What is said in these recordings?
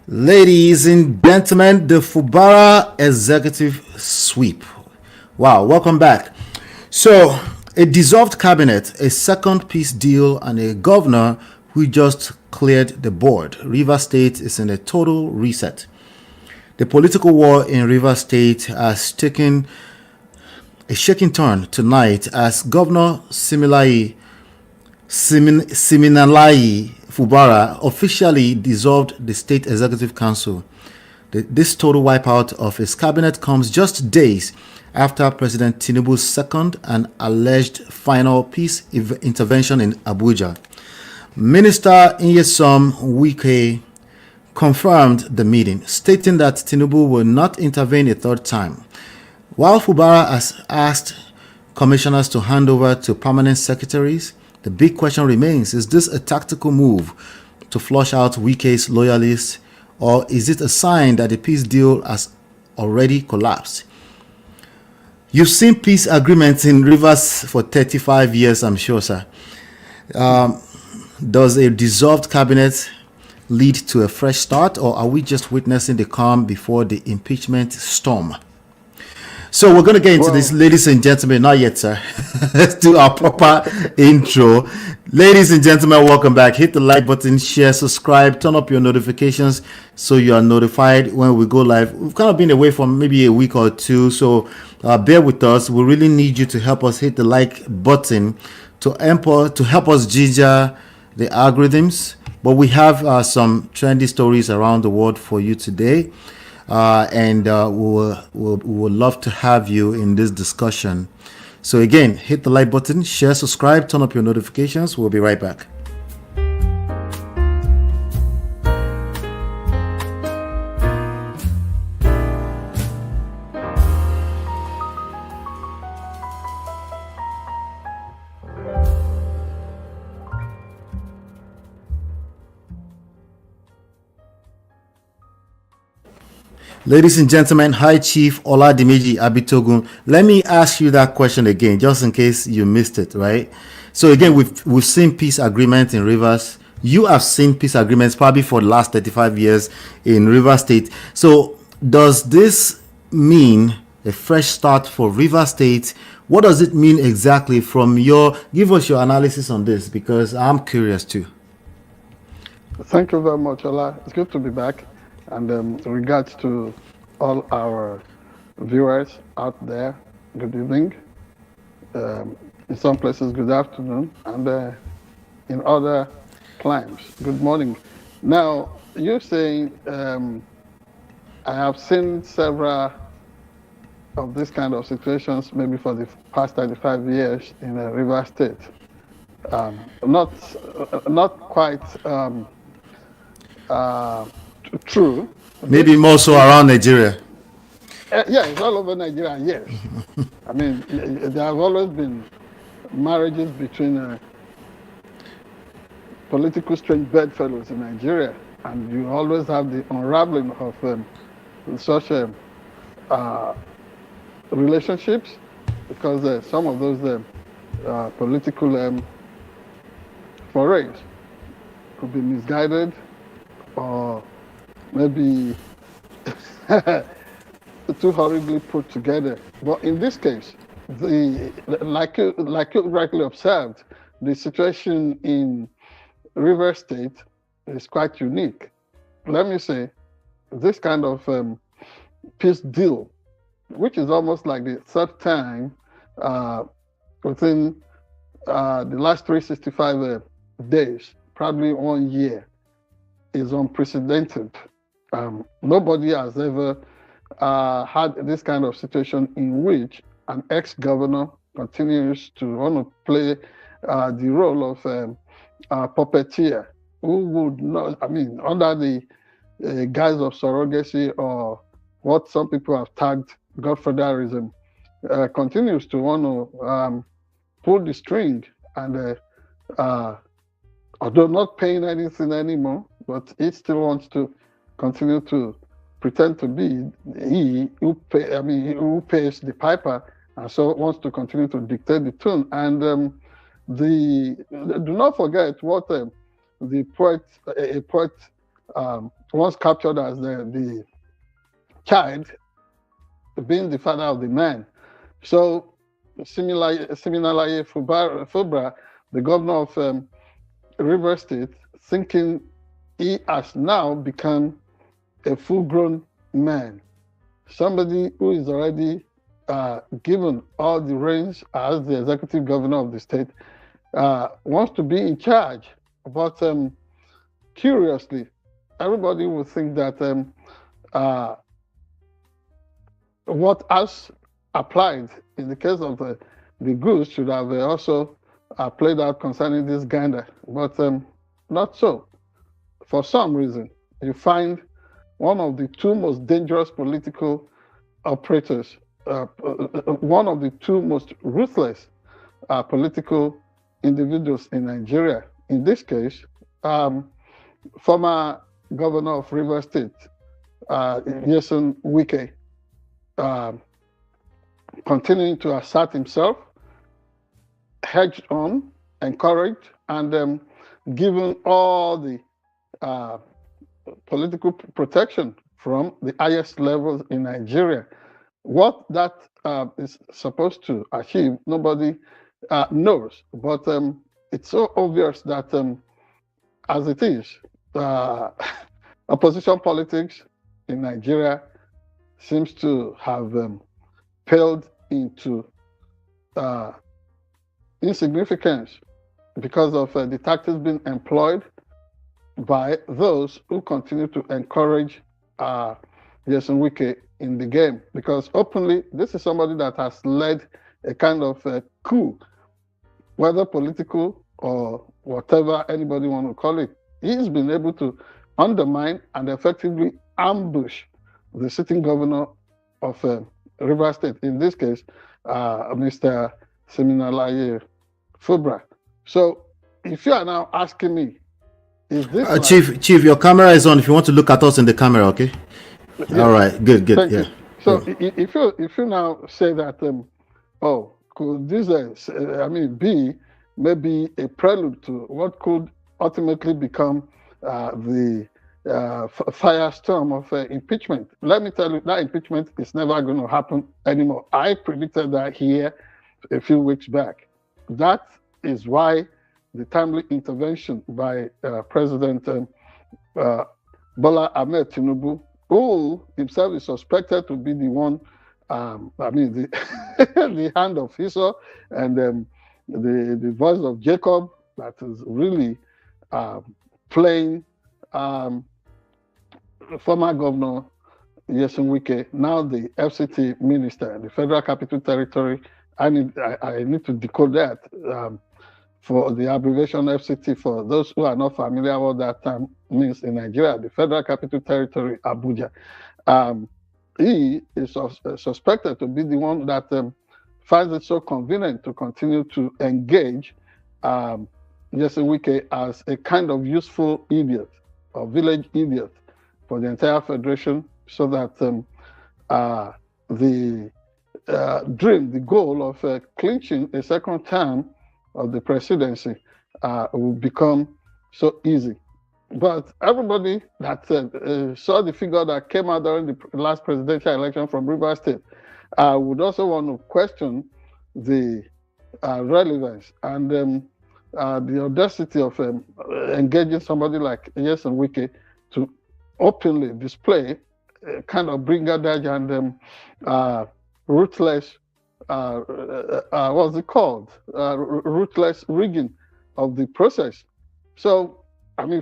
Ladies and gentlemen, the Fubara executive sweep. Wow, welcome back. So, a dissolved cabinet, a second peace deal, and a governor who just cleared the board. Rivers State is in a total reset. The political war in Rivers State has taken a shaking turn tonight as Governor Siminalayi Fubara officially dissolved the State Executive Council. This total wipeout of his cabinet comes just days after President Tinubu's second and alleged final peace intervention in Abuja. Minister Nyesom Wike confirmed the meeting, stating that Tinubu will not intervene a third time. While Fubara has asked commissioners to hand over to permanent secretaries, the big question remains, is this a tactical move to flush out Wike's loyalists, or is it a sign that the peace deal has already collapsed? You've seen peace agreements in Rivers for 35 years, I'm sure, sir. Does a dissolved cabinet lead to a fresh start, or are we just witnessing the calm before the impeachment storm? So we're going to get into this, ladies and gentlemen. Not yet, sir. Let's do our proper intro. Ladies and gentlemen, welcome back. Hit the like button, share, subscribe, turn up your notifications so you are notified when we go live. We've kind of been away for maybe a week or two, so bear with us. We really need you to help us hit the like button to help us ginger the algorithms. But we have some trendy stories around the world for you today. And we would love to have you in this discussion. So again, hit the like button, share, subscribe, turn up your notifications. We'll be right back. Ladies and gentlemen, High Chief Oladimeji Abitogun. Let me ask you that question again, just in case you missed it, right? So again, we've seen peace agreements in Rivers. You have seen peace agreements probably for the last 35 years in Rivers State. So does this mean a fresh start for Rivers State? What does it mean exactly from give us your analysis on this, because I'm curious too. Thank you very much, Ola. It's good to be back. And regards to all our viewers out there, good evening. In some places, good afternoon. And in other climes, good morning. Now, you're saying I have seen several of these kind of situations maybe for the past 35 years in Rivers State. Not quite true. Maybe more so around Nigeria. Yeah, it's all over Nigeria, yes. I mean, there have always been marriages between political strange bedfellows in Nigeria, and you always have the unraveling of such relationships, because some of those political forays could be misguided, or maybe too horribly put together. But in this case, like you rightly observed, the situation in Rivers State is quite unique. Let me say, this kind of peace deal, which is almost like the third time within the last 365 days, probably 1 year, is unprecedented. Nobody has ever had this kind of situation in which an ex-governor continues to want to play the role of puppeteer, who would not, I mean, under the guise of surrogacy, or what some people have tagged godfatherism, continues to want to pull the string, and although not paying anything anymore, but he still wants to continue to pretend to be he who pays the piper, and so wants to continue to dictate the tune. And do not forget what the poet was captured as the child being the father of the man. So similarly, Fubara, the governor of River State, thinking he has now become a full-grown man, somebody who is already given all the reins as the executive governor of the state, wants to be in charge. But curiously, everybody would think that what has applied in the case of the goods should have also played out concerning this gander, but not so. For some reason, you find one of the two most dangerous political operators, one of the two most ruthless political individuals in Nigeria. In this case, former governor of Rivers State, Nyesom Wike, continuing to assert himself, hedged on, encouraged, and given all the political protection from the highest levels in Nigeria. What that is supposed to achieve, nobody knows. But it's so obvious that, as it is, opposition politics in Nigeria seems to have paled into insignificance because of the tactics being employed by those who continue to encourage Nyesom Wike in the game. Because openly, this is somebody that has led a kind of coup, whether political or whatever anybody want to call it. He's been able to undermine and effectively ambush the sitting governor of Rivers State, in this case, Mr. Siminalayi Fubara. So if you are now asking me, is this Chief, your camera is on. If you want to look at us in the camera, okay? Yeah. All right, good. Thank Yeah. you. So if you now say that, could this be maybe a prelude to what could ultimately become the firestorm of impeachment? Let me tell you, that impeachment is never going to happen anymore. I predicted that here a few weeks back. That is why the timely intervention by President Bola Ahmed Tinubu, who himself is suspected to be the one, the hand of Esau and the voice of Jacob, that is really playing former governor Nyesom Wike, now the FCT minister, the Federal Capital Territory. I need to decode that for the abbreviation FCT. For those who are not familiar what that term means in Nigeria, the Federal Capital Territory, Abuja. He is suspected to be the one that finds it so convenient to continue to engage Nyesom Wike as a kind of useful idiot or village idiot for the entire federation, so that the dream, the goal of clinching a second term of the presidency will become so easy. But everybody that saw the figure that came out during the last presidential election from Rivers State would also want to question the relevance and the audacity of engaging somebody like Nyesom Wike to openly display kind of brigandage and ruthless, what's it called? Ruthless rigging of the process. So,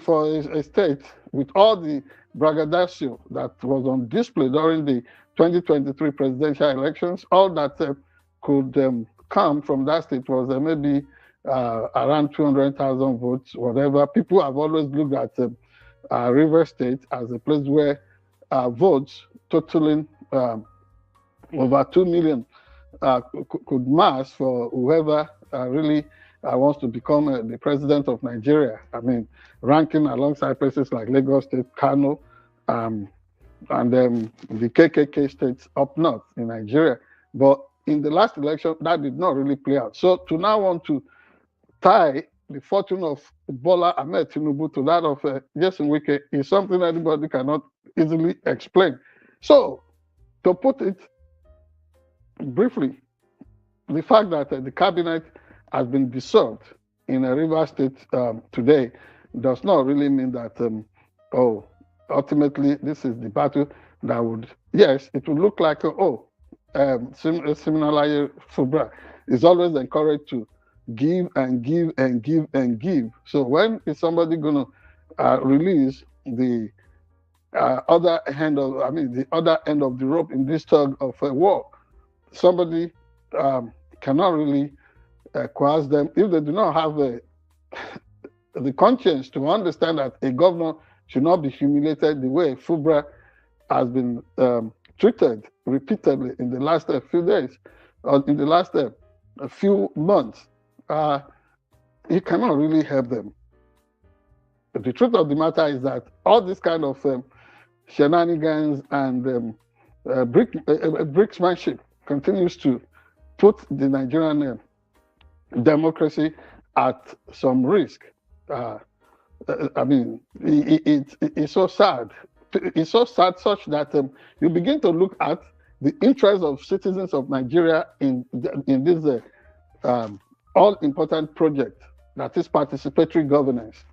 for a state with all the braggadocio that was on display during the 2023 presidential elections, all that could come from that state was maybe around 200,000 votes, whatever. People have always looked at River State as a place where votes totaling over 2 million could mass for whoever really wants to become the president of Nigeria. Ranking alongside places like Lagos State, Kano, and the KKK states up north in Nigeria. But in the last election, that did not really play out. So to now want to tie the fortune of Bola Ahmed Tinubu to that of Jason Wike is something anybody cannot easily explain. So, to put it briefly, the fact that the cabinet has been dissolved in a River State today does not really mean that, ultimately this is the battle that would, yes, it would look like, similarly, Fubara is always encouraged to give and give and give and give. So when is somebody going to release the other end of, the other end of the rope in this tug of a war? Somebody cannot really coerce them if they do not have the conscience to understand that a governor should not be humiliated the way Fubara has been treated repeatedly in the last few days or in the last few months. You cannot really help them. But the truth of the matter is that all this kind of shenanigans and bricksmanship continues to put the Nigerian democracy at some risk. It's so sad. It's so sad such that you begin to look at the interests of citizens of Nigeria in this all-important project that is participatory governance.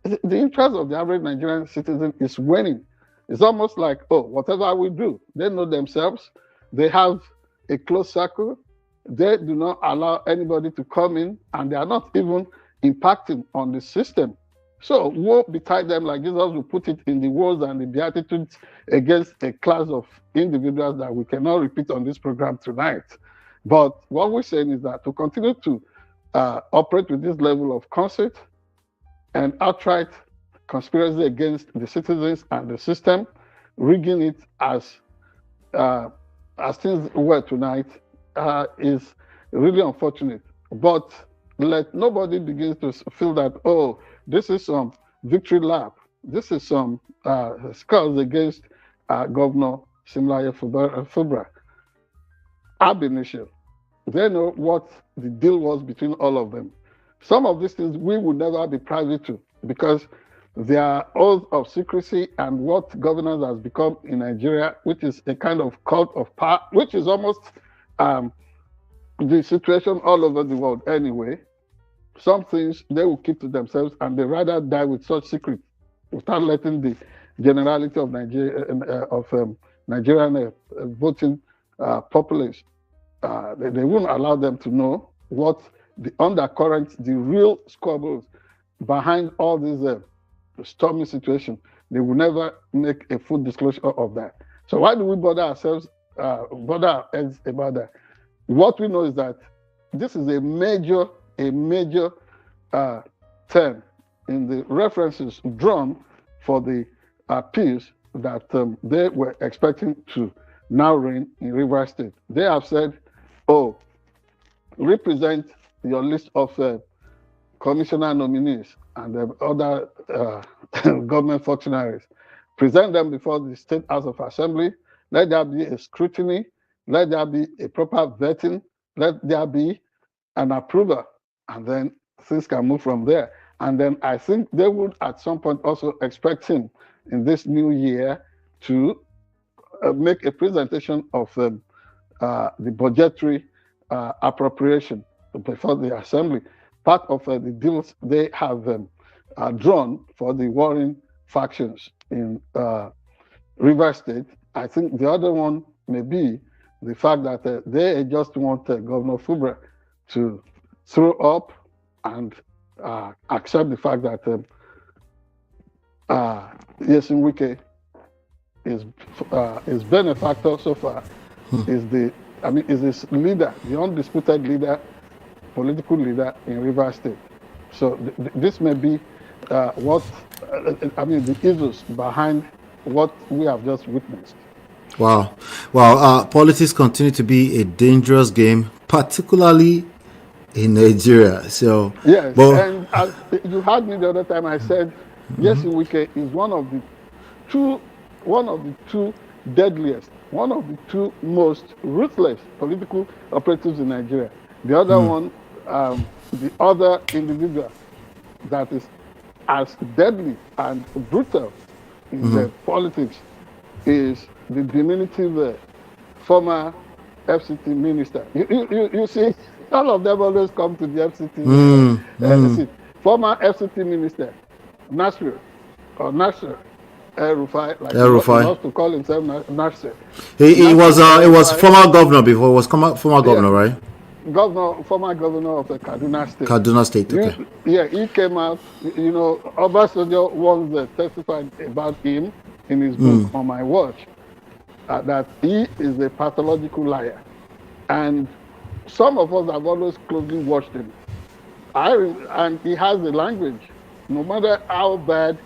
The interest of the average Nigerian citizen is waning. It's almost like, whatever we do, they know themselves. They have a close circle. They do not allow anybody to come in, and they are not even impacting on the system. So woe betide them, like Jesus will put it in the woes and the beatitudes against a class of individuals that we cannot repeat on this program tonight. But what we're saying is that to continue to operate with this level of conceit and outright conspiracy against the citizens and the system, rigging it as things were tonight, is really unfortunate. But let nobody begin to feel that, this is some victory lap. This is some scores against Governor Simlaye Fubara. Ab initio, they know what the deal was between all of them. Some of these things we would never be privy to because they are oaths of secrecy and what governance has become in Nigeria, which is a kind of cult of power, which is almost the situation all over the world anyway. Some things they will keep to themselves and they rather die with such secrets without letting the generality of Nigerian voting populace. They won't allow them to know what the undercurrents, the real squabbles behind all these stormy situations. They will never make a full disclosure of that. So why do we bother ourselves, bother our heads about that? What we know is that this is a major term in the references drawn for the peace that they were expecting to now reign in River State. They have said, represent your list of commissioner nominees and other government functionaries. Present them before the State House of Assembly. Let there be a scrutiny. Let there be a proper vetting. Let there be an approval. And then things can move from there. And then I think they would at some point also expect him in this new year to make a presentation of the budgetary appropriation before the assembly. Part of the deals they have drawn for the warring factions in River State. I think the other one may be the fact that they just want Governor Fubara to throw up and accept the fact that Nyesom Wike is benefactor so far, is this leader, the undisputed leader, political leader in River State. So this may be the issues behind what we have just witnessed. Wow. Politics continue to be a dangerous game, particularly in Nigeria. So yes, and as you heard me the other time, I said Nyesom Wike is one of the two deadliest, one of the two most ruthless political operatives in Nigeria. The other one the other individual that is as deadly and brutal in the politics is the diminutive former FCT minister. You see, all of them always come to the FCT. See, former FCT minister, Nasir, or Nasir El-Rufai, like he loves to call himself Nasir. He was former governor before. He was former governor, right? Former governor of the Kaduna State. Kaduna State, okay. He came out, Obasanjo once testified about him in his book, On My Watch, that he is a pathological liar. And some of us have always closely watched him. And he has the language. No matter how bad,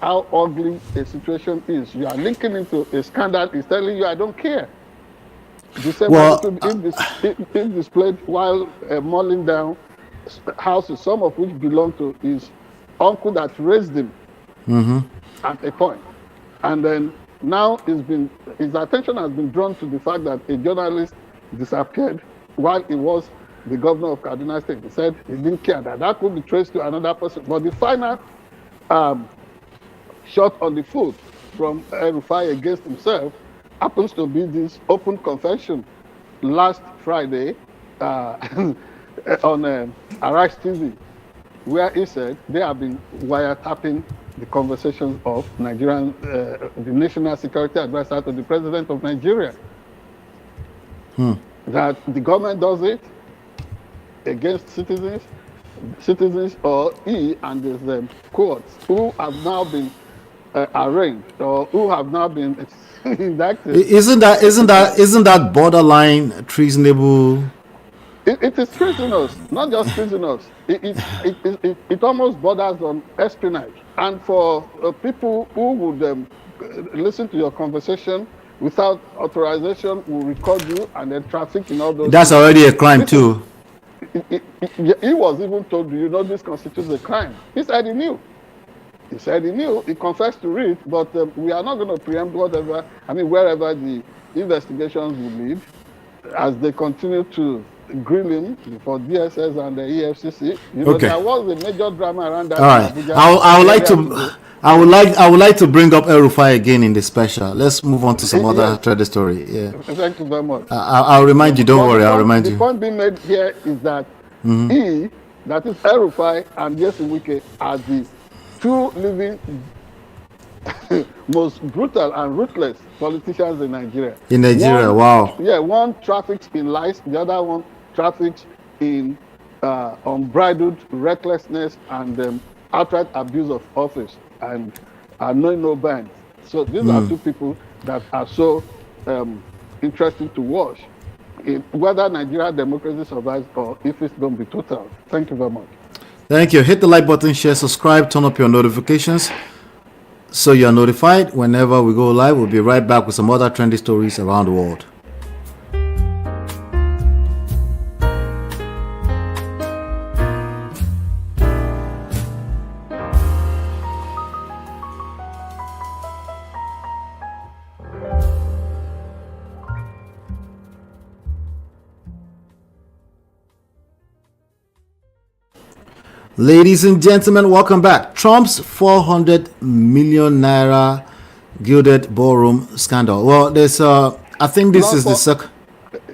how ugly a situation is, you are linking into a scandal, he's telling you, I don't care. The same displayed while mulling down houses, some of which belong to his uncle that raised him at a point. And then now his attention has been drawn to the fact that a journalist disappeared while he was the governor of Kaduna State. He said he didn't care that could be traced to another person. But the final shot on the foot from El-Rufai against himself happens to be this open confession last Friday on Arise TV, where he said they have been wiretapping the conversations of the National Security Advisor to the President of Nigeria. That the government does it against citizens or he and his courts who have now been arraigned or who have now been indicted. Isn't that borderline treasonable? It is treasonous, not just treasonous. It almost borders on espionage. And for people who would listen to your conversation without authorization, will record you and then traffic in all those. That's things. Already a crime too. He was even told, this constitutes a crime. He said he knew. He confessed to it, but we are not going to preempt wherever the investigations will lead, as they continue to grill him for DSS and the EFCC. There was a major drama around that. All right. I would like to bring up El-Rufai again in the special. Let's move on to some other trade story. Yeah. Thank you very much. I'll remind you. Don't worry. I'll remind you. The point being made here is that that is El-Rufai and Yesi Wike, are the two living most brutal and ruthless politicians in Nigeria. Wow. Yeah, one traffics in lies, the other one traffics in unbridled recklessness and outright abuse of office and knowing no bounds. So these are two people that are so interesting to watch, whether Nigeria democracy survives or if it's going to be total. Thank you very much. Thank you. Hit the like button, share, subscribe, turn up your notifications so you're notified whenever we go live. We'll be right back with some other trendy stories around the world. Ladies and gentlemen, welcome back. Trump's 400 million naira gilded ballroom scandal. Well, there's I think this is the second.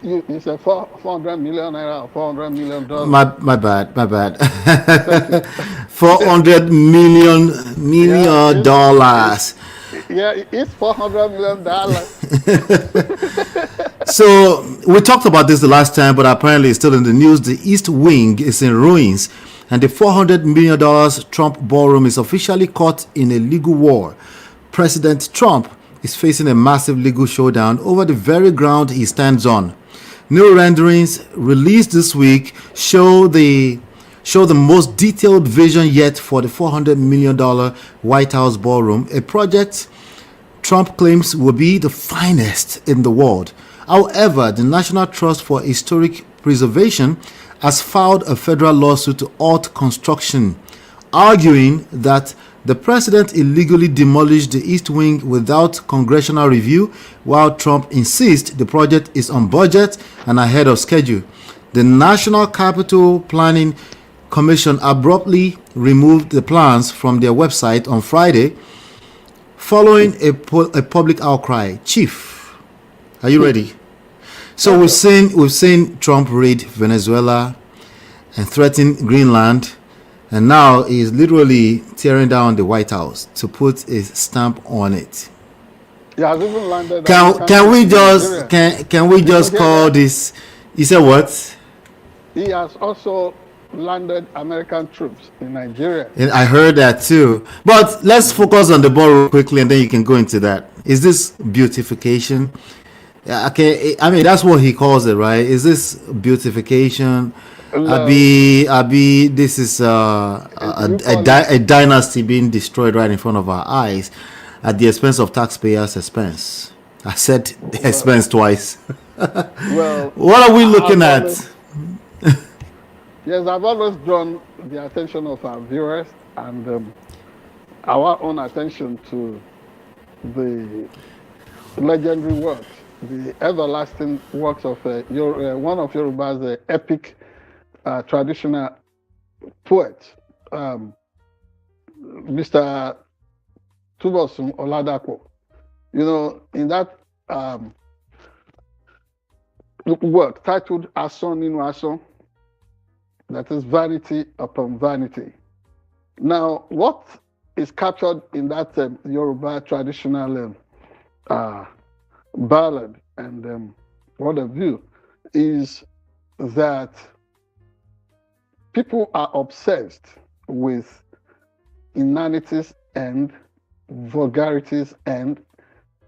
You said 400 million naira or 400 million dollars. My bad. 400 million dollars. Yeah, it's $400 million. So we talked about this the last time, but apparently it's still in the news. The East Wing is in ruins, and the $400 million Trump ballroom is officially caught in a legal war. President Trump is facing a massive legal showdown over the very ground he stands on. New renderings released this week show the most detailed vision yet for the $400 million White House ballroom, a project Trump claims will be the finest in the world. However, the National Trust for Historic Preservation has filed a federal lawsuit to halt construction, arguing that the president illegally demolished the East Wing without congressional review, while Trump insists the project is on budget and ahead of schedule. The National Capital Planning Commission abruptly removed the plans from their website on Friday following a public outcry. Chief, are you ready? So we've seen Trump raid Venezuela and threaten Greenland, and now he's literally tearing down the White House to put a stamp on it. He has even landed. Can we just call this? You said what? He has also landed American troops in Nigeria. And I heard that too. But let's focus on the ball quickly, and then you can go into that. Is this beautification? Okay, I mean that's what he calls it, right? Is this beautification? Abi, this is a dynasty being destroyed right in front of our eyes at the expense of taxpayers' expense. I said expense twice. Well, what are we looking at? Yes, I've always drawn the attention of our viewers and our own attention to the legendary works, the everlasting works of one of Yoruba's epic traditional poets, Mr. Tubosun Oladapo. You know, in that work titled Ason Ninu Ason, that is vanity upon vanity. Now, what is captured in that Yoruba traditional ballad and what have you is that people are obsessed with inanities and vulgarities and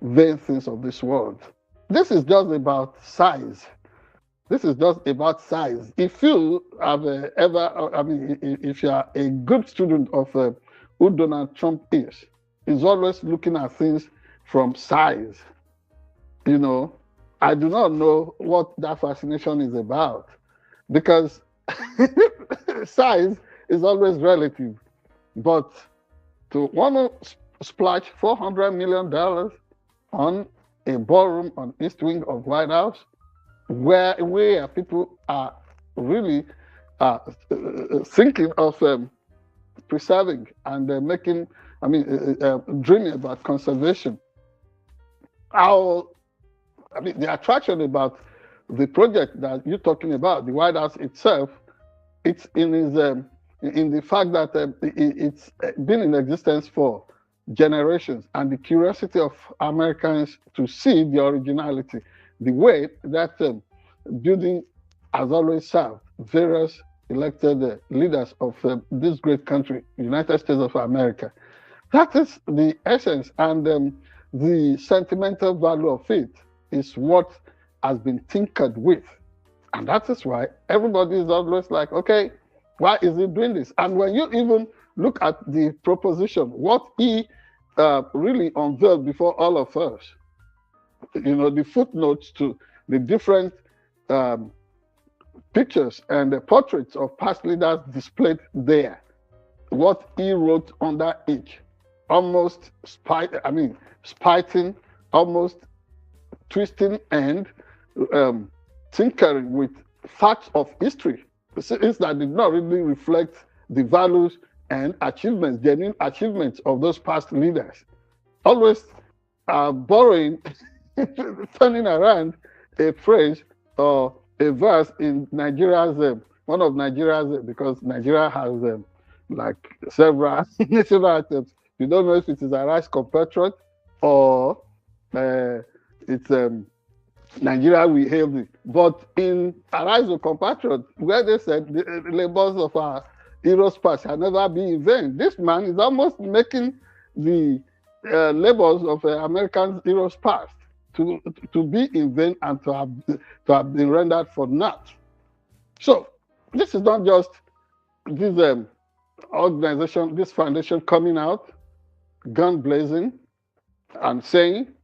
vain things of this world. This is just about size. This is just about size. If you have if you are a good student of who Donald Trump is, he's always looking at things from size. You know, I do not know what that fascination is about, because size is always relative. But to want to splash $400 million on a ballroom on East Wing of White House, where people are really thinking of preserving and dreaming about conservation. The attraction about the project that you're talking about, the White House itself, it's in the fact that it's been in existence for generations, and the curiosity of Americans to see the originality, the way that building has always served various elected leaders of this great country, United States of America. That is the essence, and the sentimental value of it is what has been tinkered with. And that is why everybody is always like, okay, why is he doing this? And when you even look at the proposition, what he really unveiled before all of us, you know, the footnotes to the different pictures and the portraits of past leaders displayed there, what he wrote under each, almost spiting, almost twisting and tinkering with facts of history, things that did not really reflect the values and achievements, genuine achievements of those past leaders. Always borrowing, turning around a phrase or a verse in Nigeria's, one of Nigeria's, because Nigeria has like several national anthems. You don't know if it is Arise Compatriot or it's Nigeria We Hail Thee. But in Arise O Compatriot, where they said the labors of our heroes past shall never be in vain, this man is almost making the labors of American heroes past to be in vain and to have been rendered for naught. So this is not just this organization, this foundation coming out, gun blazing, and saying,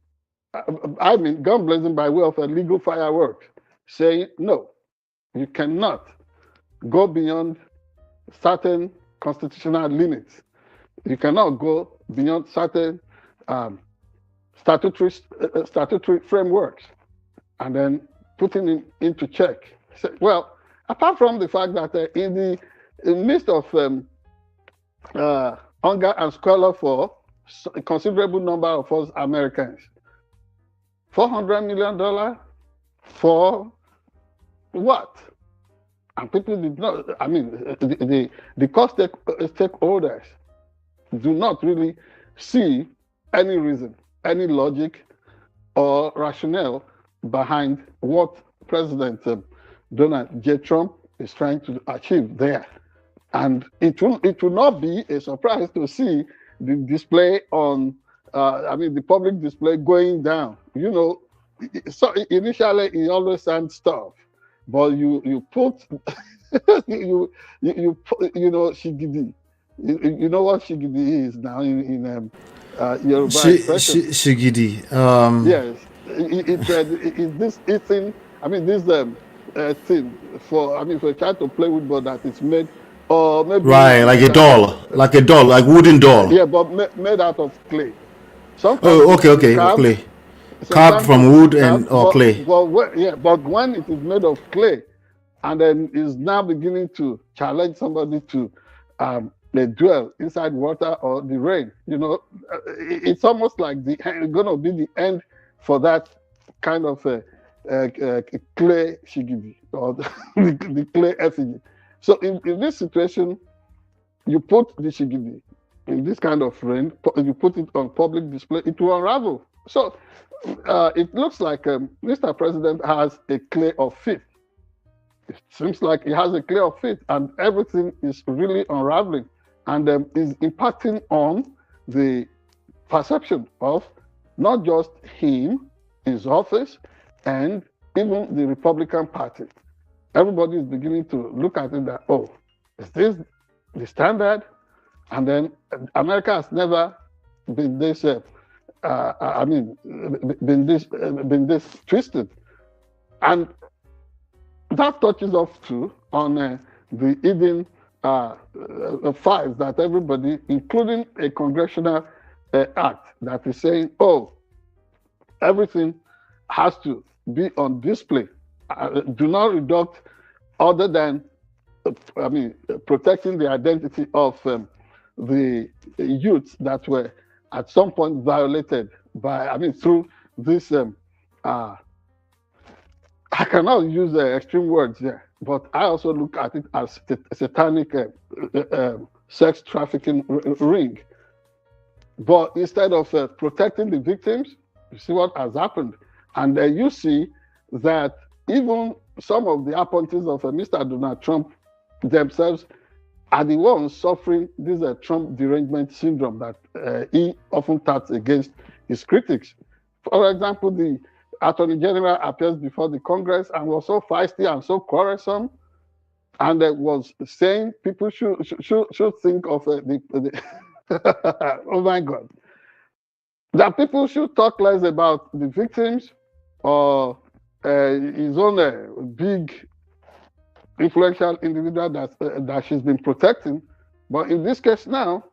gun blazing by way of a legal fireworks, saying, no, you cannot go beyond certain constitutional limits. You cannot go beyond certain statutory frameworks, and then putting it into check. Say, well, Apart from the fact that in the midst of hunger and squalor for a considerable number of us Americans, $400 million for what? And people did not, I mean, the cost stakeholders do not really see any reason, any logic or rationale behind what President Donald J. Trump is trying to achieve there. And it will not be a surprise to see the display on, the public display going down. You know, so initially it always sounds tough, but you put, you know, Shigidi. You know what Shigidi is now in Yoruba expression. Shigidi. Yes, it's this thing. I mean, this thing for for a child to play with, but that it's made, or maybe right, like a doll, like wooden doll. Yeah, but made out of clay. Sometimes okay, clay. Carved from wood or clay. But when it is made of clay, and then is now beginning to challenge somebody to dwell inside water or the rain, you know, it's almost like going to be the end for that kind of clay shigidi or the clay effigy. So in this situation, you put the shigidi in this kind of rain, you put it on public display, it will unravel. So it looks like Mr. President has a clay of faith. It seems like he has a clay of faith, and everything is really unraveling, and is impacting on the perception of not just him, his office, and even the Republican Party. Everybody is beginning to look at it that, oh, is this the standard? And then America has never been this, been this twisted. And that touches off too on the hidden files that everybody, including a congressional act that is saying, oh, everything has to be on display. Do not reduct other than, protecting the identity of the youths that were at some point violated by, through this, I cannot use extreme words there, but I also look at it as a satanic sex trafficking ring. But instead of protecting the victims, you see what has happened. And you see that even some of the appointees of Mr. Donald Trump themselves are the ones suffering this Trump derangement syndrome that he often touts against his critics. For example, the Attorney General appears before the Congress and was so feisty and so quarrelsome, and was saying people should think of oh my God, that people should talk less about the victims or his own big influential individual that she's been protecting. But in this case now,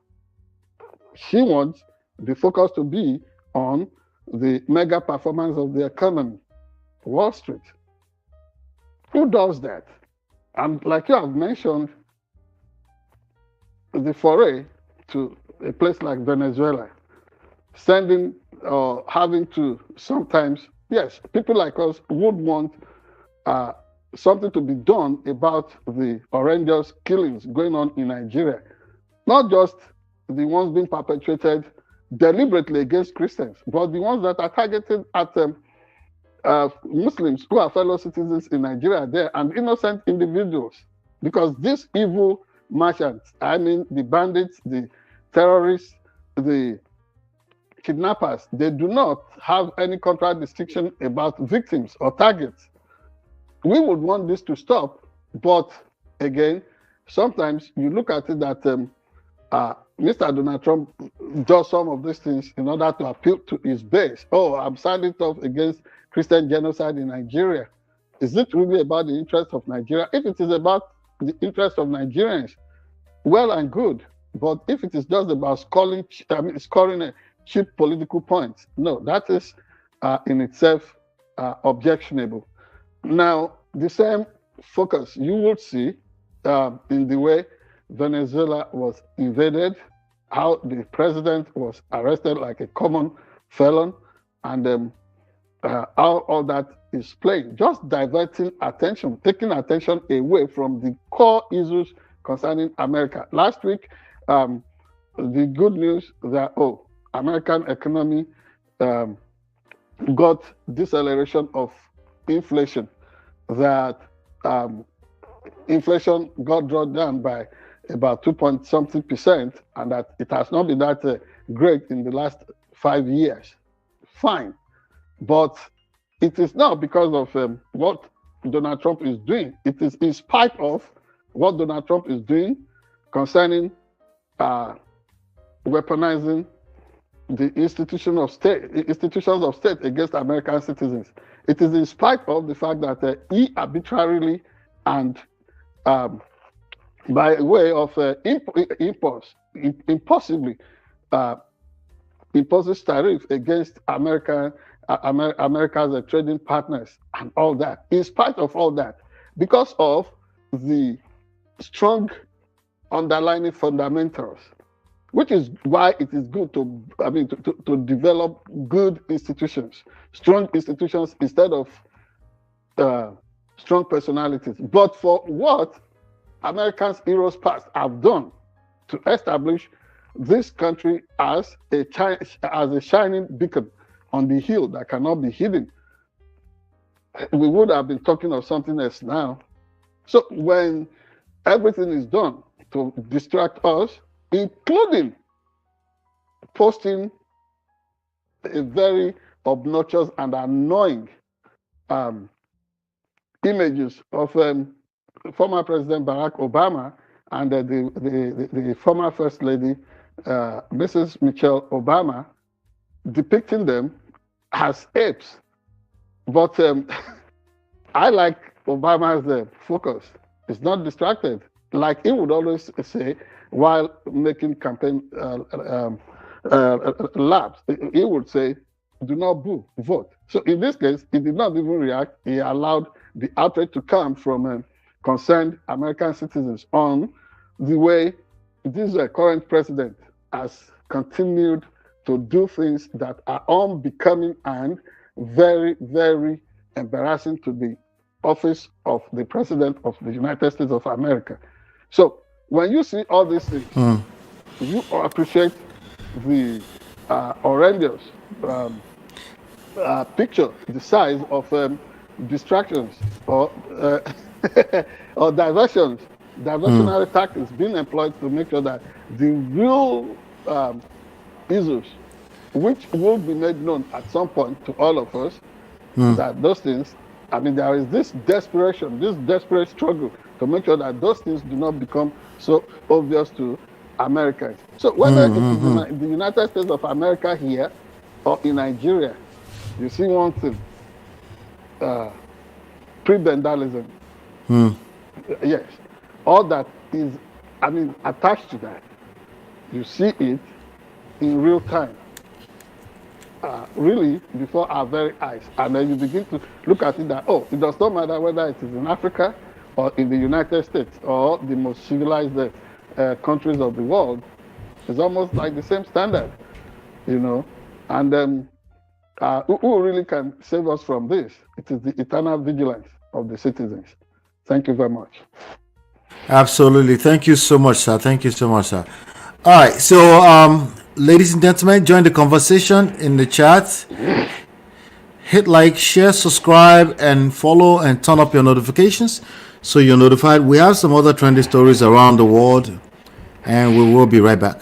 she wants the focus to be on the mega performance of the economy, Wall Street. Who does that? And like you have mentioned, the foray to a place like Venezuela, sending or having to sometimes, yes, people like us would want something to be done about the horrendous killings going on in Nigeria. Not just the ones being perpetrated deliberately against Christians, but the ones that are targeted at Muslims who are fellow citizens in Nigeria there, and innocent individuals. Because these evil merchants, the bandits, the terrorists, the kidnappers, they do not have any contract distinction about victims or targets. We would want this to stop, but again, sometimes you look at it that Mr. Donald Trump does some of these things in order to appeal to his base. Oh, I'm standing up against Christian genocide in Nigeria. Is it really about the interest of Nigeria? If it is about the interest of Nigerians, well and good. But if it is just about scoring a cheap political points, no, that is in itself objectionable. Now, the same focus, you would see in the way Venezuela was invaded, how the president was arrested like a common felon, and how all that is playing, just diverting attention, taking attention away from the core issues concerning America. Last week, the good news that, American economy got deceleration of inflation, that inflation got brought down by about 2 point something percent, and that it has not been that great in the last 5 years. Fine. But it is not because of what Donald Trump is doing. It is in spite of what Donald Trump is doing concerning weaponizing the institutions of state against American citizens. It is in spite of the fact that he arbitrarily and by way of impossibly imposes tariff against America's trading partners and all that. In spite of all that, because of the strong underlying fundamentals, which is why it is good to develop good institutions, strong institutions instead of strong personalities. But for what Americans' heroes past have done to establish this country as a shining beacon on the hill that cannot be hidden, we would have been talking of something else now. So when everything is done to distract us, including posting a very obnoxious and annoying images of former President Barack Obama and the former First Lady, Mrs. Michelle Obama, depicting them as apes. But I like Obama's focus. It's not distracted. Like he would always say while making campaign laps, he would say, do not boo, vote. So in this case, he did not even react. He allowed the outrage to come from concerned American citizens on the way this current president has continued to do things that are unbecoming and very, very embarrassing to the office of the President of the United States of America. So when you see all these things, you appreciate the horrendous picture, the size of distractions or or diversionary tactics being employed to make sure that the real issues, which will be made known at some point to all of us, that those things, there is this desperation, this desperate struggle to make sure that those things do not become so obvious to Americans. So whether it is in the United States of America here or in Nigeria, you see one thing, prebendalism. Yes, all that is, attached to that. You see it in real time, really before our very eyes. And then you begin to look at it that, it does not matter whether it is in Africa or in the United States or the most civilized countries of the world. It's almost like the same standard, And who really can save us from this? It is the eternal vigilance of the citizens. Thank you very much. Absolutely. Thank you so much, sir. Thank you so much, sir. All right. So, ladies and gentlemen, join the conversation in the chat. Hit like, share, subscribe, and follow, and turn up your notifications so you're notified. We have some other trendy stories around the world, and we will be right back.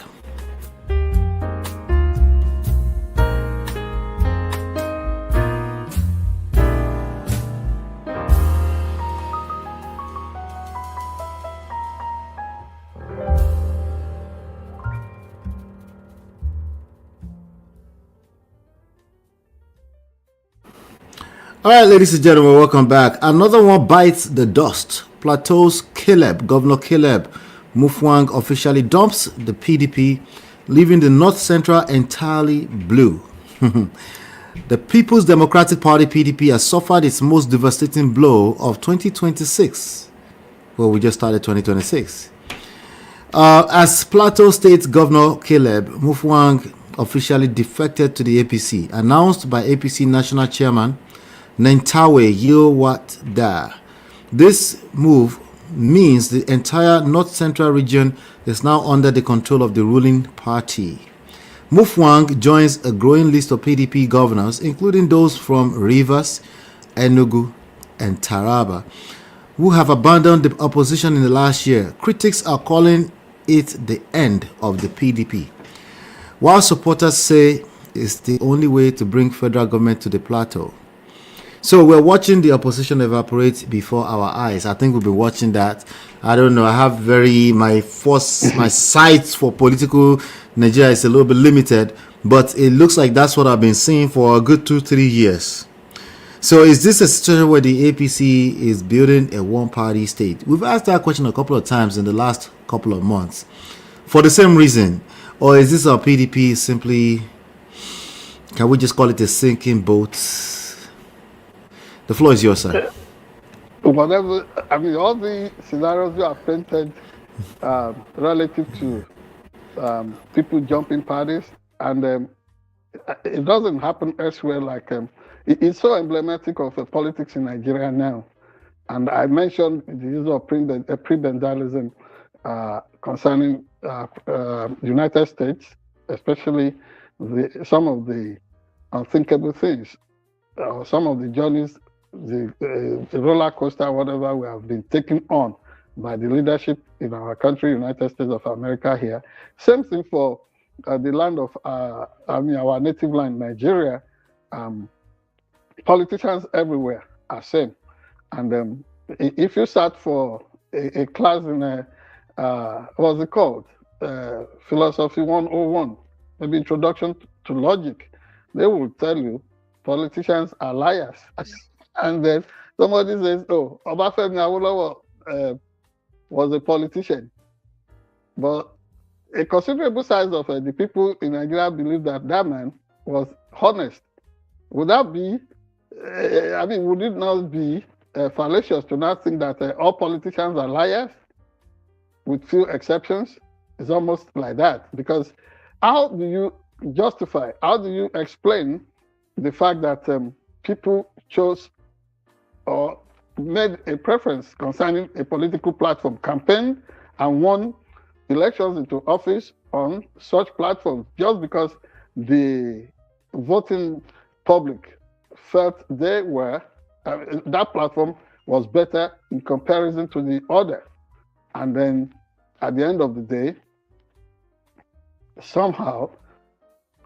All right, ladies and gentlemen, welcome back. Another one bites the dust. Plateau's Governor Caleb Mufwang officially dumps the PDP, leaving the North Central entirely blue. The People's Democratic Party (PDP) has suffered its most devastating blow of 2026. Well, we just started 2026. As Plateau State Governor Caleb Mutfwang officially defected to the APC, announced by APC National Chairman Nentawe Yilwat. This move means the entire North Central region is now under the control of the ruling party. Mutfwang joins a growing list of PDP governors, including those from Rivers, Enugu, and Taraba, who have abandoned the opposition in the last year. Critics are calling it the end of the PDP, while supporters say it's the only way to bring federal government to the plateau. So we're watching the opposition evaporate before our eyes. I think we'll be watching that. I don't know. I have my sights for political Nigeria is a little bit limited, but it looks like that's what I've been seeing for a good 2-3 years. So is this a situation where the APC is building a one-party state? We've asked that question a couple of times in the last couple of months for the same reason. Or is this our PDP simply, can we just call it a sinking boat? The floor is yours, sir. Whatever, I mean, all the scenarios you have painted relative to people jumping parties, and it doesn't happen elsewhere. Like it's so emblematic of politics in Nigeria now. And I mentioned the use of prebendalism concerning United States, especially some of the unthinkable things, some of the journeys, the roller coaster, whatever we have been taken on by the leadership in our country, United States of America here. Same thing for the land of, our native land, Nigeria. Politicians everywhere are same. And if you start for a class in, what's it called? Philosophy 101, maybe Introduction to Logic, they will tell you politicians are liars. And then somebody says, oh, Obafemi Awolowo was a politician. But a considerable size of the people in Nigeria believe that that man was honest. Would that be, would it not be fallacious to not think that all politicians are liars, with few exceptions? It's almost like that. Because how do you justify, how do you explain the fact that people chose or made a preference concerning a political platform, campaigned and won elections into office on such platforms just because the voting public felt they were, that platform was better in comparison to the other. And then at the end of the day, somehow,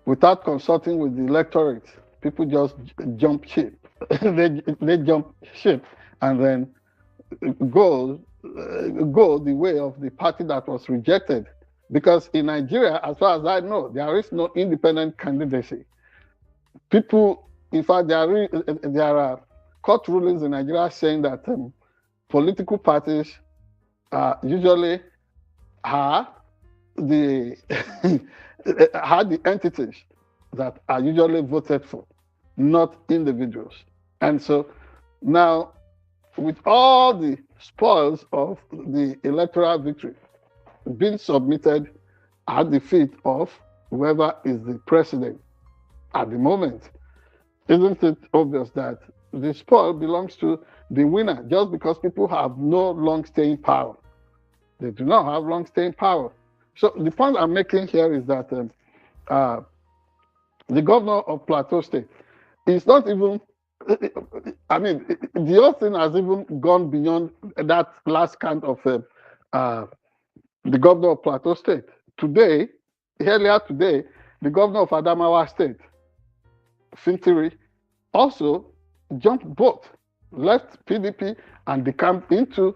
without consulting with the electorate, people just jump ship. they jump ship and then go the way of the party that was rejected. Because in Nigeria, as far as I know, there is no independent candidacy. People, in fact, there are court rulings in Nigeria saying that political parties usually are the entities that are usually voted for, not individuals. And so now, with all the spoils of the electoral victory being submitted at the feet of whoever is the president at the moment, isn't it obvious that the spoil belongs to the winner just because people have no long-staying power? They do not have long-staying power. So the point I'm making here is that the governor of Plateau State is not even, the whole thing has even gone beyond that last count of the governor of Plateau State. Earlier today, the governor of Adamawa State, Fintiri, also jumped both, left PDP and decamped into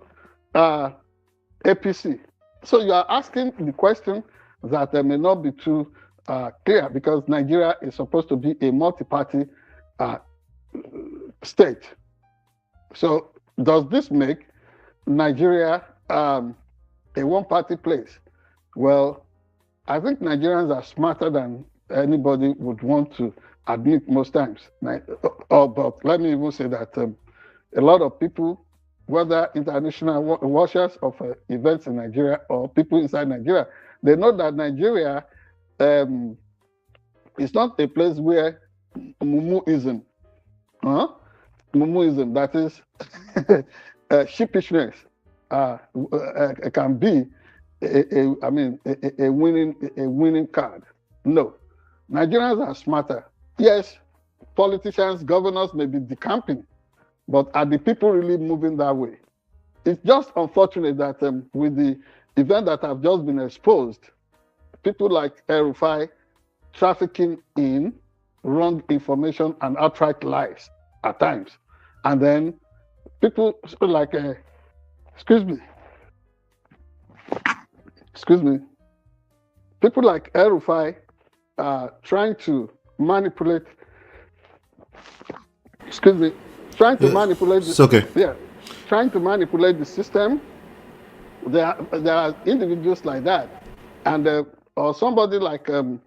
APC. So you are asking the question that may not be too clear, because Nigeria is supposed to be a multi-party state. So does this make Nigeria a one-party place? Well, I think Nigerians are smarter than anybody would want to admit most times. But let me even say that a lot of people, whether international watchers of events in Nigeria or people inside Nigeria, they know that Nigeria is not a place where Mumuism, Mumuism, that is sheepishness, can be a winning card. No, Nigerians are smarter. Yes, politicians, governors may be decamping, but are the people really moving that way? It's just unfortunate that with the event that have just been exposed, people like El-Rufai trafficking in wrong information and outright lies at times, and then people like excuse me, people like El-Rufai trying to manipulate. Trying to manipulate. It's okay. Yeah, trying to manipulate the system. There are individuals like that, and or somebody like I'm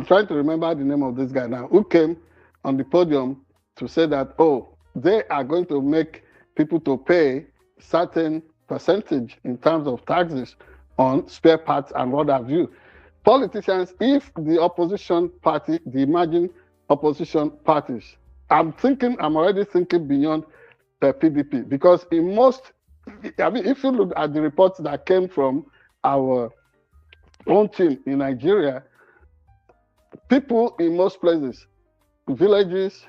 trying to remember the name of this guy now, who came on the podium to say that, they are going to make people to pay certain percentage in terms of taxes on spare parts and what have you. Politicians, if the opposition party, the imagined opposition parties, I'm already thinking beyond the PDP, because if you look at the reports that came from our own team in Nigeria, people in most places, villages,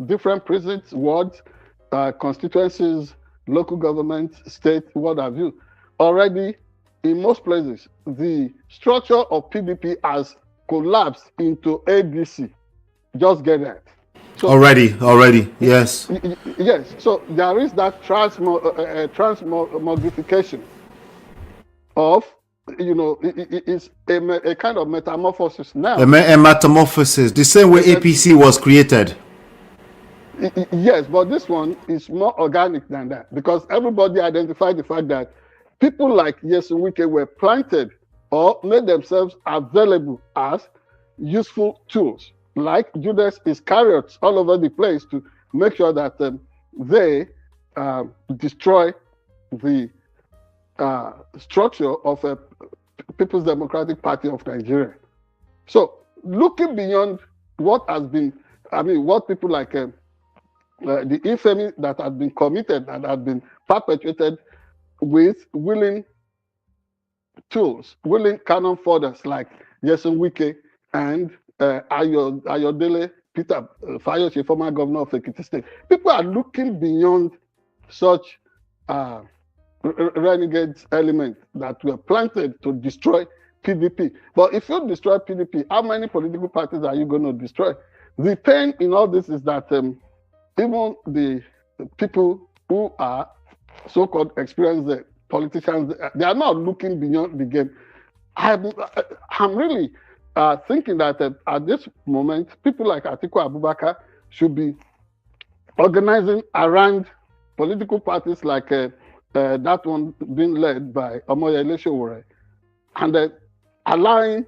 different prisons, wards, constituencies, local government, state, what have you, already in most places, the structure of PDP has collapsed into ADC. Just get that. So, already, yes. Yes, so there is that transmogrification of, it's a kind of metamorphosis now. A metamorphosis, the same way APC was created. Yes, but this one is more organic than that, because everybody identified the fact that people like Nyesom Wike were planted or made themselves available as useful tools, like Judas Iscariot, all over the place, to make sure that they destroy the structure of a People's Democratic Party of Nigeria. So, looking beyond what has been, what people like the infamy that had been committed and had been perpetuated with willing tools, willing cannon fodders like Nyesom Wike and Ayodele Peter Fayose, former governor of Ekiti State. People are looking beyond such renegade elements that were planted to destroy PDP. But if you destroy PDP, how many political parties are you going to destroy? The pain in all this is that even the people who are so-called experienced politicians, they are not looking beyond the game. I'm really thinking that at this moment, people like Atiku Abubakar should be organizing around political parties like that one being led by Omoyele Sowore, and allowing,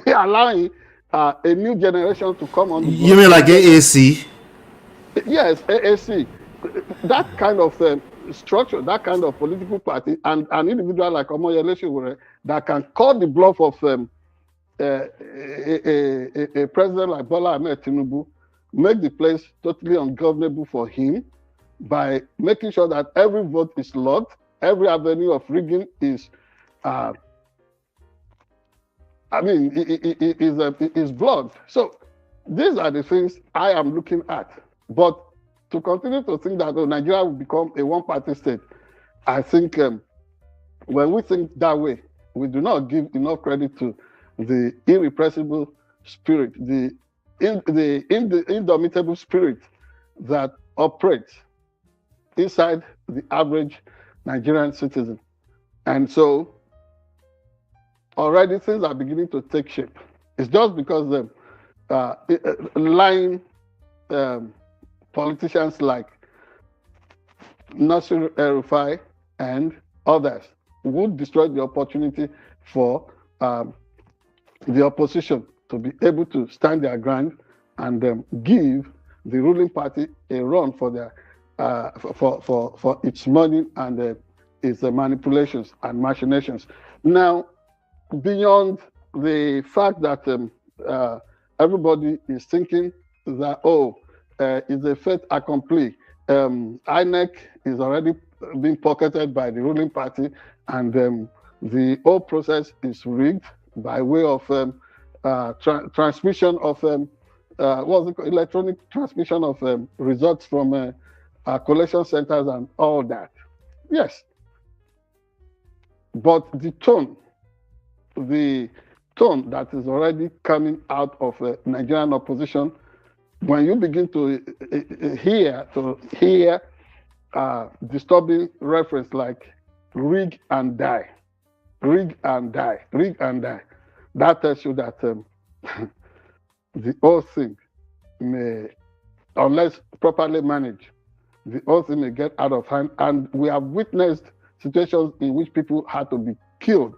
allowing a new generation to come on. You mean like AAC? Yes, AAC. That kind of structure, that kind of political party, and an individual like Omoyele Sowore that can call the bluff of a president like Bola Ahmed Tinubu, make the place totally ungovernable for him by making sure that every vote is logged, every avenue of rigging is, is blocked. So these are the things I am looking at. But to continue to think that Nigeria will become a one-party state, I think when we think that way, we do not give enough credit to the irrepressible spirit, the indomitable spirit that operates inside the average Nigerian citizen. And so already things are beginning to take shape. It's just because lying politicians like Nasir El-Rufai and others would destroy the opportunity for the opposition to be able to stand their ground and give the ruling party a run for their for its money and its manipulations and machinations. Now, beyond the fact that everybody is thinking that it's a fait accompli. INEC is already being pocketed by the ruling party, and the whole process is rigged by way of transmission of electronic transmission of results from collection centers and all that. Yes, but the tone that is already coming out of Nigerian opposition, when you begin to hear disturbing reference like rig and die, rig and die, rig and die, that tells you that the whole thing may, unless properly managed, the whole thing may get out of hand. And we have witnessed situations in which people had to be killed.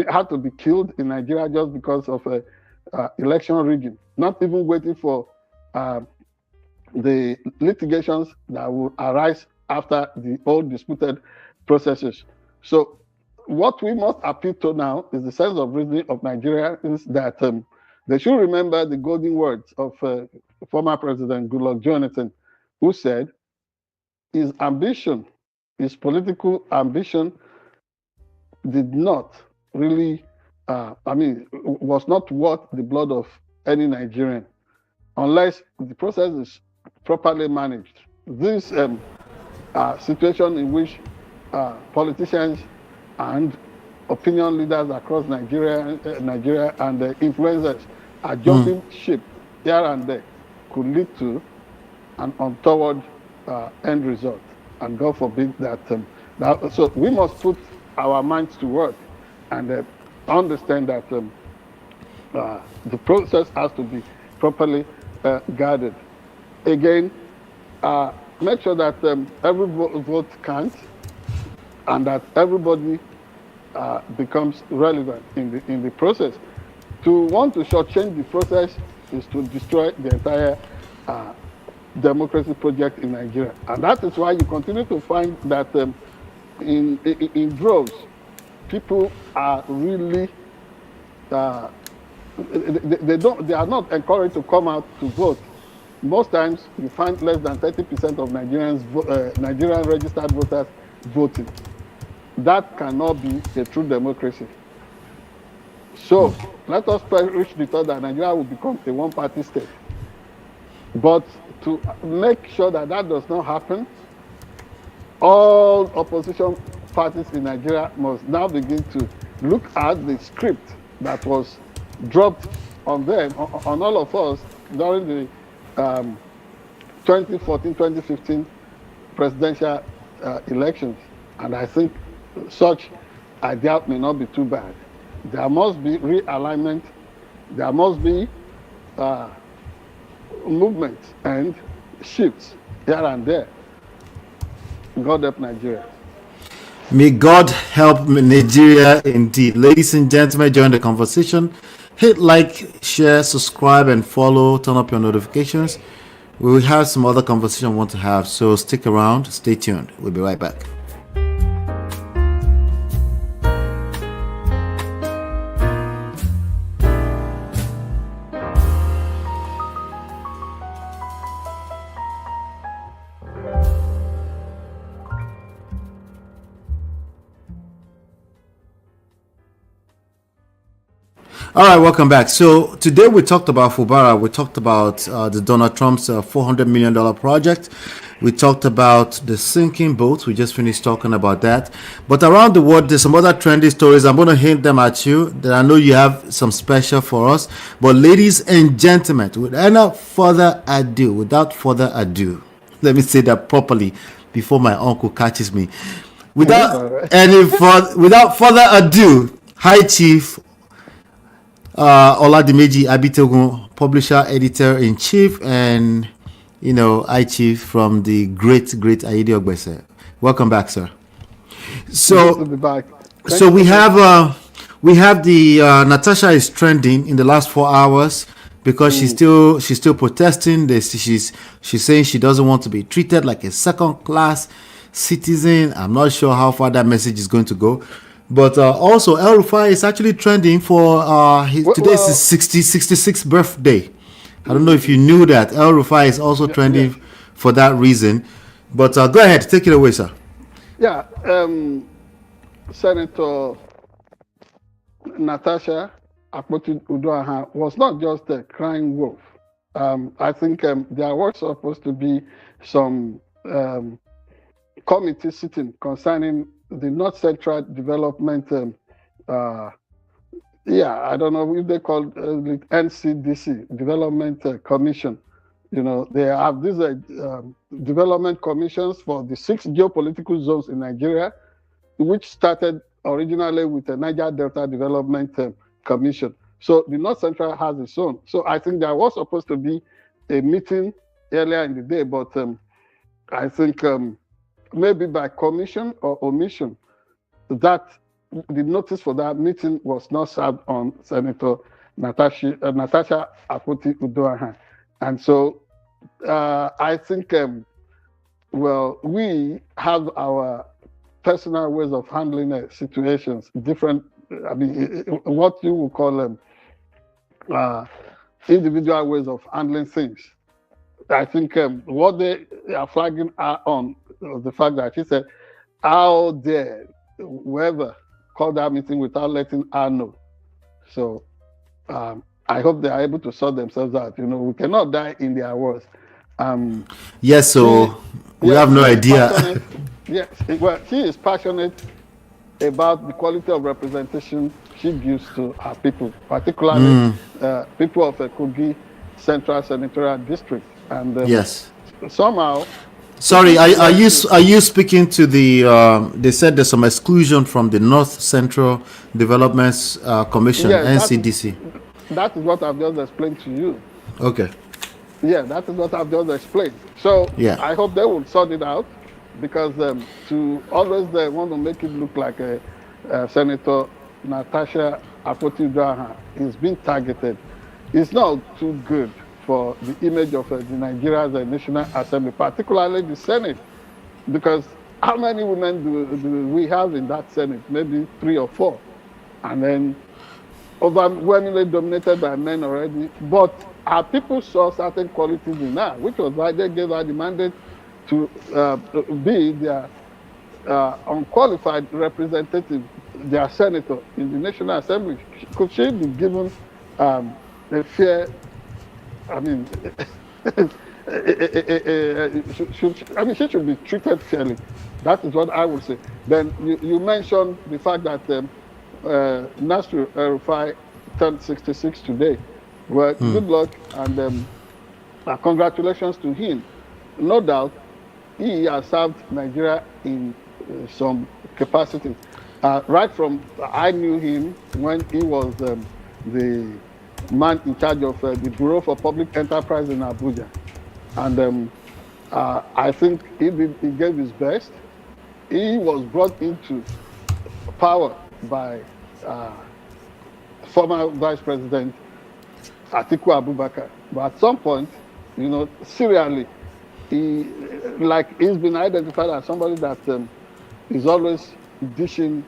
Had to be killed in Nigeria just because of election rigging, not even waiting for the litigations that will arise after the old disputed processes. So what we must appeal to now is the sense of reasoning of Nigerians, that they should remember the golden words of former President Goodluck Jonathan, who said his ambition, his political ambition, did not really, was not worth the blood of any Nigerian, unless the process is properly managed. This situation in which politicians and opinion leaders across Nigeria and influencers are jumping ship here and there could lead to an untoward end result. And God forbid that. So we must put our minds to work and understand that the process has to be properly guarded. Again, make sure that every vote counts and that everybody becomes relevant in the process. To want to shortchange the process is to destroy the entire democracy project in Nigeria. And that is why you continue to find that in droves, people are really they are not encouraged to come out to vote. Most times you find less than 30% of Nigerian registered voters voting. That cannot be a true democracy. So let us perish the thought that Nigeria will become a one-party state. But to make sure that that does not happen, all opposition parties in Nigeria must now begin to look at the script that was dropped on them, on all of us during the 2014-2015 presidential elections. And I think such idea may not be too bad. There must be realignment. There must be movement and shifts here and there. God help Nigeria. May God help Nigeria indeed. Ladies and gentlemen, join the conversation. Hit like, share, subscribe, and follow. Turn up your notifications. We will have some other conversation we want to have, so stick around. Stay tuned. We'll be right back. All right, welcome back. So today we talked about Fubara. We talked about the Donald Trump's $400 million project. We talked about the sinking boat. We just finished talking about that. But around the world, there's some other trendy stories. I'm going to hint them at you. That I know you have some special for us. But ladies and gentlemen, without further ado, let me say that properly before my uncle catches me. Without further ado, High Chief Oladimeji Abitogun, publisher, editor-in-chief, and High Chief from the great Ayede Ogbese. Welcome back, sir. So, good to be back. Thank So you for we have the Natasha is trending in the last 4 hours because she's still protesting. She's saying she doesn't want to be treated like a second class citizen. I'm not sure how far that message is going to go. But also El Rufai is actually trending for today's his well, 66th birthday. I don't know if you knew that. El Rufai is also yes, trending for that reason. But go ahead, take it away, sir. yeah. Senator Natasha Akpoti-Uduaghan was not just a crying wolf. I think there was supposed to be some committee sitting concerning the North Central Development. I don't know if they call the NCDC Development Commission. You know, they have these development commissions for the 6 geopolitical zones in Nigeria, which started originally with the Niger Delta Development Commission. So the North Central has its own. So I think there was supposed to be a meeting earlier in the day, but I think maybe by commission or omission, that the notice for that meeting was not served on Senator Natasha Akpoti-Uduaghan. And so I think, well, we have our personal ways of handling situations, different, I mean, what you would call them individual ways of handling things. I think what they are flagging on the fact that she said, how dare whoever called that meeting without letting her know. So I hope they are able to sort themselves out. You know, we cannot die in their words. Yes, so we have no She is idea. passionate. Yes, well, she is passionate about the quality of representation she gives to her people, particularly people of Kogi Central Senatorial District. And Yes. somehow, Sorry, people should learn to. are you speaking to the? They said there's some exclusion from the North Central Development Commission Yes, (NCDC). that is what I've just explained to you. Okay. Yeah, that is what I've just explained. So Yeah. I hope they will sort it out, because to always want to make it look like Senator Natasha Akpoti-Uduaghan is being targeted. It's not too good for the image of the Nigeria's National Assembly, particularly the Senate, because how many women do we have in that Senate? Maybe 3 or 4, and then overwhelmingly dominated by men already. But our people saw certain qualities in her, which was why they gave her the mandate to be their unqualified representative, their senator in the National Assembly. Could she be given a fair, I mean, she should be treated fairly. That is what I would say. Then you mentioned the fact that Nasir El-Rufai turned 66 today. Well, good luck and congratulations to him. No doubt, he has served Nigeria in some capacity. Right from, I knew him when he was the man in charge of the Bureau for Public Enterprise in Abuja. And I think he gave his best. He was brought into power by former Vice President Atiku Abubakar. But at some point, you know, serially, he's been identified as somebody that is always dishing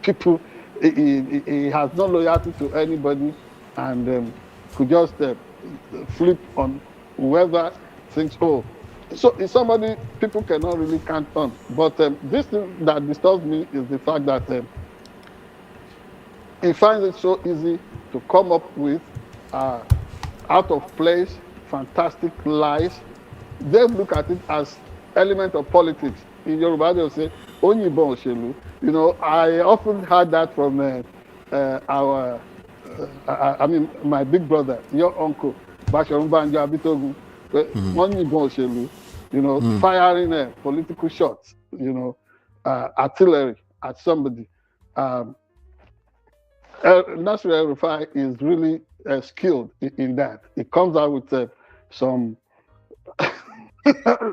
people. He has no loyalty to anybody, and could just flip on whoever thinks, oh. So it's somebody people cannot really count on. But this thing that disturbs me is the fact that he finds it so easy to come up with out of place, fantastic lies. They look at it as element of politics. In Yoruba, they'll say, Onyibo Oshelu. You know, I often heard that from my big brother, your uncle, Oladimeji Abitogun. Onyibo Oshelu, you know, firing political shots, you know, artillery at somebody. Nasir El-Rufai is really skilled in that. He comes out with some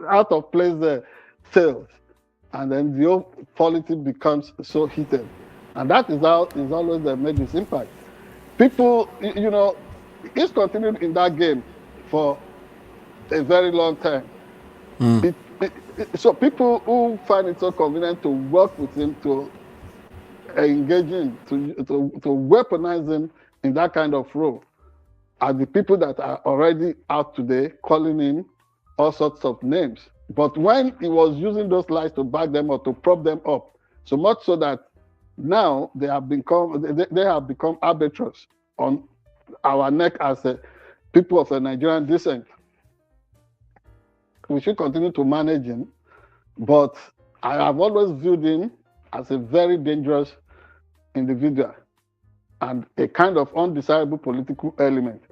out of place tales, and then the whole politics becomes so heated. And that is how it's always made this impact. People, he's continued in that game for a very long time. So people who find it so convenient to work with him, to engage him, to weaponize him in that kind of role, are the people that are already out today calling him all sorts of names. But when he was using those lies to back them up, to prop them up, so much so that now they have become arbitrars on our neck as people of a Nigerian descent. We should continue to manage him, but I have always viewed him as a very dangerous individual and a kind of undesirable political element.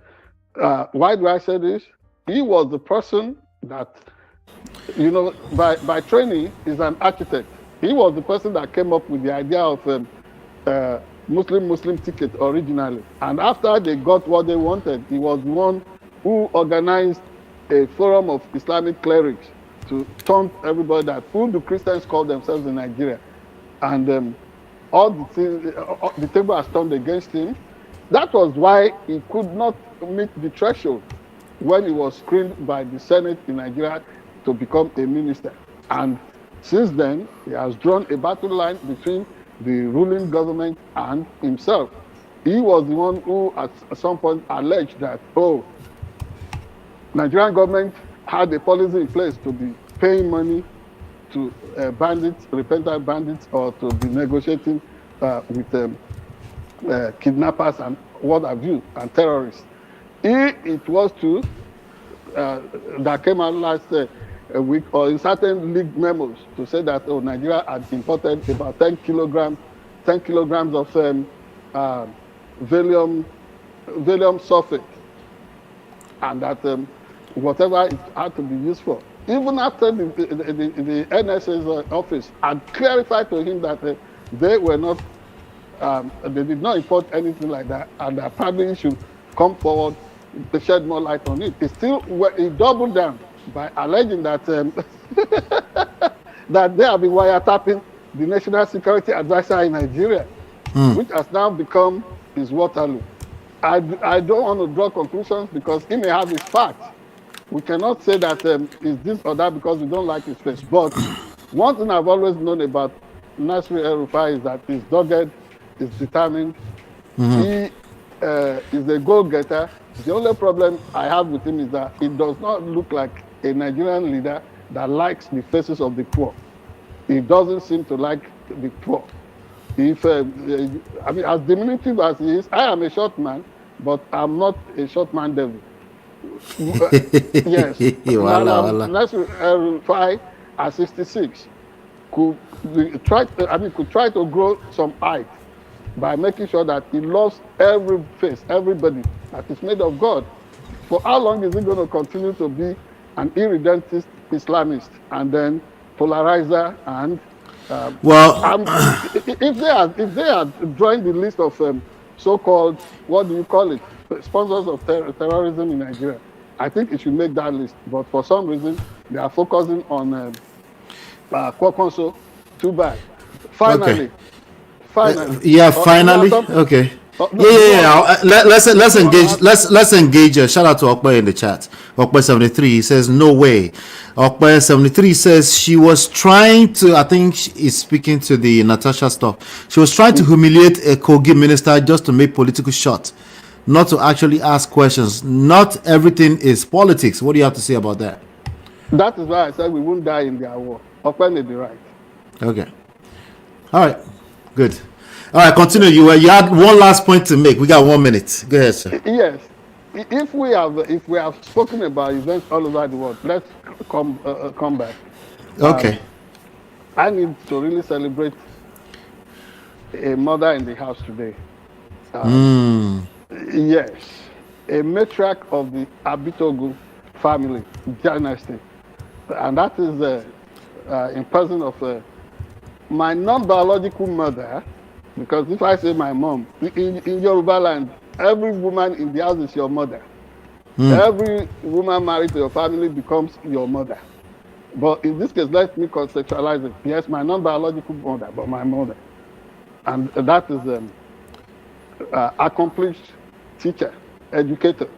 Why do I say this? He was the person that, by training, is an architect. He was the person that came up with the idea of Muslim ticket originally. And after they got what they wanted, he was the one who organized a forum of Islamic clerics to taunt everybody that who do Christians call themselves in Nigeria. And all the things, the table has turned against him. That was why he could not meet the threshold when he was screened by the Senate in Nigeria to become a minister. And since then, he has drawn a battle line between the ruling government and himself. He was the one who at some point alleged that, Nigerian government had a policy in place to be paying money to bandits, repentant bandits, or to be negotiating with kidnappers and what have you, and terrorists. It was too that came out last week, or in certain leaked memos, to say that Nigeria had imported about 10 kilograms of Valium sulfate, and that whatever it had to be used for. Even after the NSA's office had clarified to him that they were not, they did not import anything like that, and that probably should come forward to shed more light on it. He doubled down by alleging that that they have been wiretapping the National Security Advisor in Nigeria, which has now become his Waterloo. I don't want to draw conclusions because he may have his facts. We cannot say that it's this or that because we don't like his face. But one thing I've always known about Nasir El-Rufai is that he's dogged, he's determined, he is a goal-getter. The only problem I have with him is that he does not look like a Nigerian leader that likes the faces of the poor. He doesn't seem to like the poor. If as diminutive as he is, I am a short man, but I'm not a short man devil. Yes. Nasir El-Rufai at 66 could try to grow some height by making sure that he loves every face, everybody that is made of God. For how long is he going to continue to be an irredentist Islamist and then polarizer and if they are drawing the list of so-called, what do you call it, sponsors of terrorism in Nigeria, I think it should make that list. But for some reason, they are focusing on Kwakonso. Too bad. Finally. Finally. Okay. Let's engage. Let's engage. Shout out to Okpe in the chat. Okpe 73 he says no way. Okpe 73 says she was trying to. I think he's speaking to the Natasha stuff. She was trying to humiliate a Kogi minister just to make political shots, not to actually ask questions. Not everything is politics. What do you have to say about that? That is why I said we won't die in their war. Okpe may be right. Okay. All right. Good. All right, continue. You had one last point to make. We got 1 minute. Go ahead, sir. Yes. If we have spoken about events all over the world, let's come back. Okay. I need to really celebrate a mother in the house today. Yes, a matriarch of the Abitogun family dynasty, and that is in person of my non-biological mother. Because if I say my mom, in Yoruba land, every woman in the house is your mother. Every woman married to your family becomes your mother. But in this case, let me conceptualize it. Yes, my non-biological mother, but my mother. and that is accomplished teacher, educator,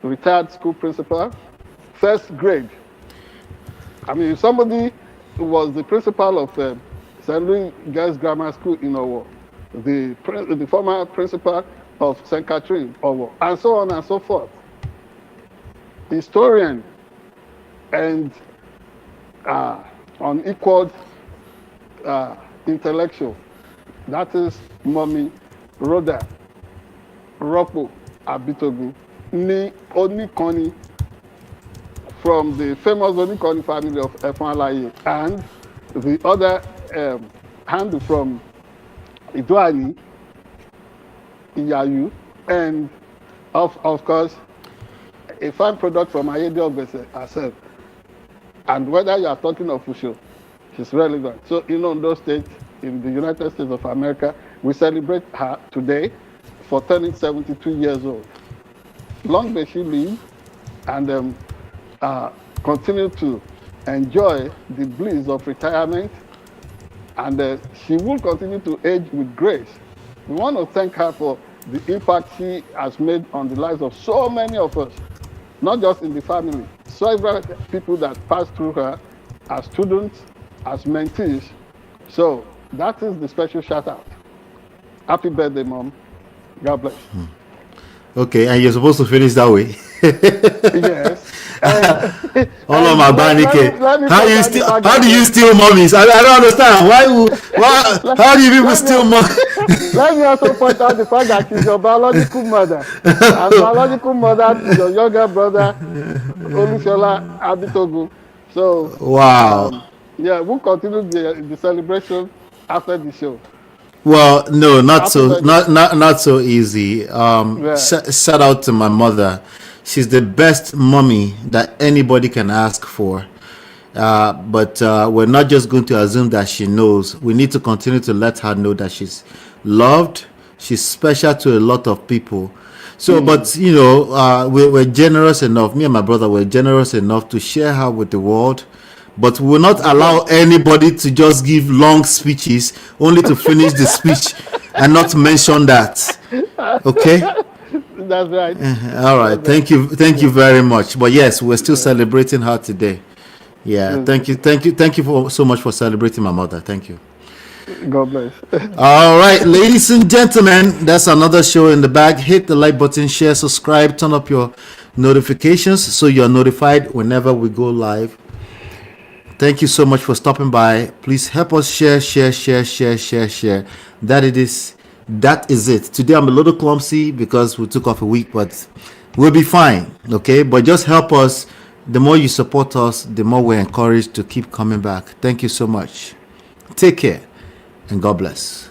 retired school principal, first grade. I mean, if somebody was the principal of St. Louis Girls Grammar School in Owo, the former principal of St. Catherine, Owo, and so on and so forth. Historian and unequaled intellectual. That is Mommy Rhoda Ropo Abitogun ni Onikoni, from the famous Onikoni family of Efonalaye, and the other handle from Idoani, Iyayu, and of course a fine product from Ayede Ogbese herself. And whether you are talking of Usho, she's relevant. So in Ondo State, in the United States of America, we celebrate her today for turning 72 years old. Long may she live and continue to enjoy the bliss of retirement, and she will continue to age with grace. We want to thank her for the impact she has made on the lives of so many of us, not just in the family. Several people that passed through her as students, as mentees. So that is the special shout out. Happy birthday, Mom. God bless. Okay, and you're supposed to finish that way. Yes. All of my Banike. How do you steal mummies? I don't understand. How do you people steal mummies? Let me also point out the fact that she's your biological mother. And biological mother to your younger brother, Olusola Abitogun. So, wow. Yeah, we'll continue the celebration after the show. Well, no, not so easy. Shout out to my mother. She's the best mommy that anybody can ask for. But we're not just going to assume that she knows. We need to continue to let her know that she's loved. She's special to a lot of people. So, but you know, we're generous enough. Me and my brother were generous enough to share her with the world. But we will not allow anybody to just give long speeches only to finish the speech and not mention that. Okay? That's right. All right. Thank you very much. But yes, we're still celebrating her today. Yeah. Thank you so much for celebrating my mother. Thank you. God bless. All right, ladies and gentlemen, that's another show in the bag. Hit the like button, share, subscribe, turn up your notifications so you're notified whenever we go live. Thank you so much for stopping by. Please help us share. That is it. Today I'm a little clumsy because we took off a week, but we'll be fine. Okay, but just help us. The more you support us, the more we're encouraged to keep coming back. Thank you so much. Take care and God bless.